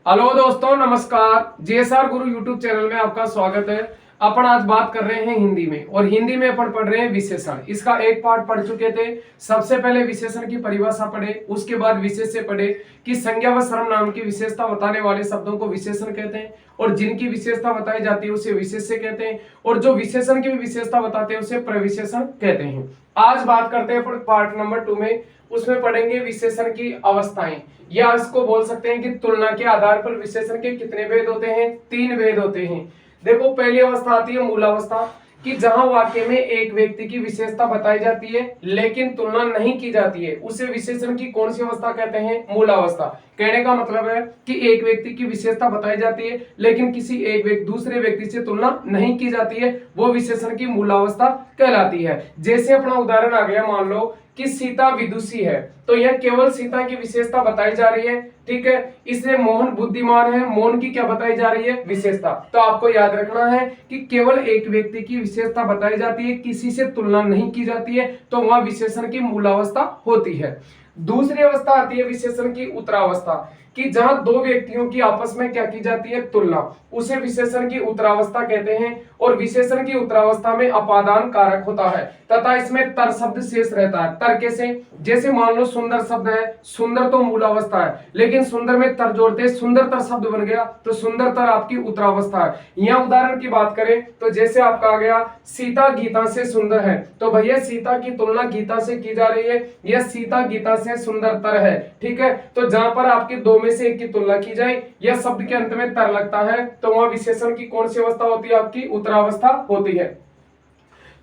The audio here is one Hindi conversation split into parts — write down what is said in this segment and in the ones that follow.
हेलो दोस्तों, नमस्कार। जेएसआर गुरु यूट्यूब चैनल में आपका स्वागत है। अपन आज बात कर रहे हैं हिंदी में, और हिंदी में अपन पढ़ रहे हैं विशेषण। इसका एक पार्ट पढ़ चुके थे। सबसे पहले विशेषण की परिभाषा पढ़े, उसके बाद विशेष्य पढ़े कि संज्ञा व सर्वनाम की विशेषता बताने वाले शब्दों को विशेषण कहते हैं, और जिनकी विशेषता बताई जाती है उसे विशेष्य कहते हैं, और जो विशेषण की विशेषता बताते हैं उसे प्रविशेषण कहते हैं। आज बात करते हैं पार्ट नंबर 2 में। उसमें पढ़ेंगे विशेषण की अवस्थाएं, या इसको बोल सकते हैं कि तुलना के आधार पर विशेषण के कितने भेद होते हैं? 3 भेद होते हैं। देखो, पहली अवस्था आती है मूलावस्था, कि जहां वाक्य में एक व्यक्ति की विशेषता बताई जाती है लेकिन तुलना नहीं की जाती है, उसे विशेषण की कौन सी अवस्था कहते हैं? मूलावस्था। कहने का मतलब है कि एक व्यक्ति की विशेषता बताई जाती है लेकिन किसी एक दूसरे व्यक्ति से तुलना नहीं की जाती है, वो विशेषण की मूलावस्था कहलाती है। जैसे अपना उदाहरण आ गया, मान लो कि सीता विदुषी है, तो यह केवल सीता की विशेषता बताई जा रही है, ठीक है। इसलिए मोहन बुद्धिमान है, मोहन की क्या बताई जा रही है? विशेषता। तो आपको याद रखना है कि केवल एक व्यक्ति की विशेषता बताई जाती है, किसी से तुलना नहीं की जाती है, तो वह विशेषण की मूलावस्था होती है। दूसरी अवस्था आती है विशेषण की उत्तरावस्था, कि जहां दो व्यक्तियों की आपस में क्या की जाती है? तुलना, उसे विशेषण की उत्तरावस्था कहते हैं। और विशेषण की उत्तरावस्था में अपादान कारक होता है तथा इसमें तर शब्द शेष रहता है। तर कैसे? जैसे मान लो सुंदर शब्द है, सुंदर तो मूलावस्था है, लेकिन सुंदर में तर जोड़ते सुंदरतर शब्द बन गया, तो सुंदरतर आपकी उत्तरावस्था है। यहाँ उदाहरण की बात करें तो जैसे आपका आ गया सीता गीता से सुंदर है, तो भैया सीता की तुलना गीता से की जा रही है, यह सीता गीता से सुंदरतर है, ठीक है। तो जहां पर आपके दो में से एक की तुलना की जाए, यह शब्द के अंत में तर लगता है, तो वह विशेषण की कौन सी अवस्था होती है? आपकी उत्तरावस्था होती है।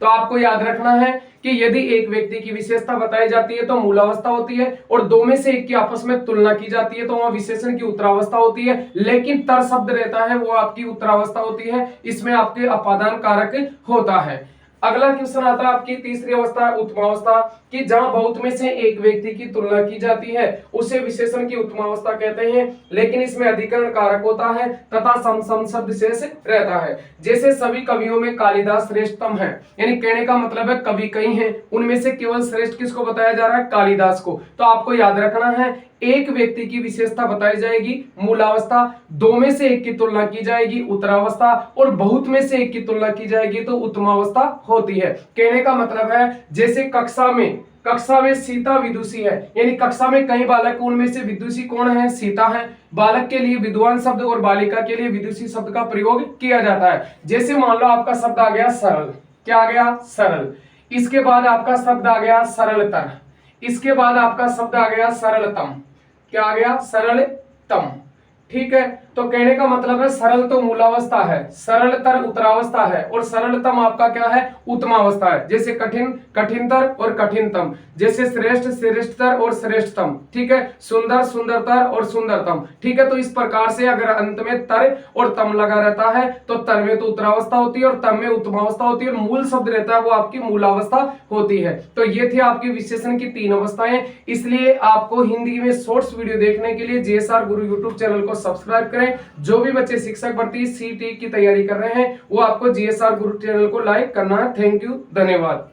तो आपको याद रखना है कि यदि एक व्यक्ति की विशेषता बताई जाती है तो मूलावस्था होती है, और दो में से एक की आपस में तुलना की जाती है तो वह विशेषण की उत्तरावस्था होती है, लेकिन तर शब्द रहता है वो आपकी उत्तरावस्था होती है। इसमें आपके अपादान कारक होता है। अगला क्वेश्चन आता है आपकी तीसरी अवस्था, उत्तमावस्था, कि जहां बहुत में से एक व्यक्ति की तुलना की जाती है उसे विशेषण की उत्तमावस्था कहते हैं, लेकिन इसमें अधिकरण कारक होता है तथा सम शब्द शेष रहता है। जैसे सभी कवियों में कालिदास श्रेष्ठतम है, यानी कहने का मतलब है कवि कई हैं, उनमें से केवल श्रेष्ठ किसको बताया जा रहा है? कालिदास को। तो आपको याद रखना है, एक व्यक्ति की विशेषता बताई जाएगी मूलावस्था, दो में से एक की तुलना की जाएगी उत्तरावस्था, और बहुत में से एक की तुलना की जाएगी तो उत्तमावस्था होती है। कहने का मतलब है जैसे कक्षा में सीता विदुषी है, यानी कक्षा में कई बालक, उनमें से विदुषी कौन है? सीता है। बालक के लिए विद्वान शब्द और बालिका के लिए विदुषी शब्द का प्रयोग किया जाता है। जैसे मान लो आपका शब्द आ गया सरल, क्या आ गया? सरल। इसके बाद आपका शब्द आ गया सरलतर, इसके बाद आपका शब्द आ गया सरलतम, क्या आ गया? सरलतम, ठीक है। तो कहने का मतलब है सरल तो मूलावस्था है, सरलतर उत्तरावस्था है, और सरलतम आपका क्या है? उत्तमावस्था है। जैसे कठिन कठिनतर और कठिनतम, जैसे श्रेष्ठ श्रेष्ठतर और श्रेष्ठतम, ठीक है। सुंदर सुंदरतर और सुंदरतम, ठीक है। तो इस प्रकार से अगर अंत में तर और तम लगा रहता है तो तर में तो उत्तरावस्था होती है और तम में उत्तमावस्था होती है, और मूल शब्द रहता है वो आपकी मूलावस्था होती है। तो ये थी आपकी विशेषण की 3 अवस्थाएं। इसलिए आपको हिंदी में शॉर्ट्स वीडियो देखने के लिए जेएसआर गुरु यूट्यूब चैनल को सब्सक्राइब करें। जो भी बच्चे शिक्षक भर्ती सीटी की तैयारी कर रहे हैं वो आपको जेएसआर गुरु चैनल को लाइक करना है। थैंक यू, धन्यवाद।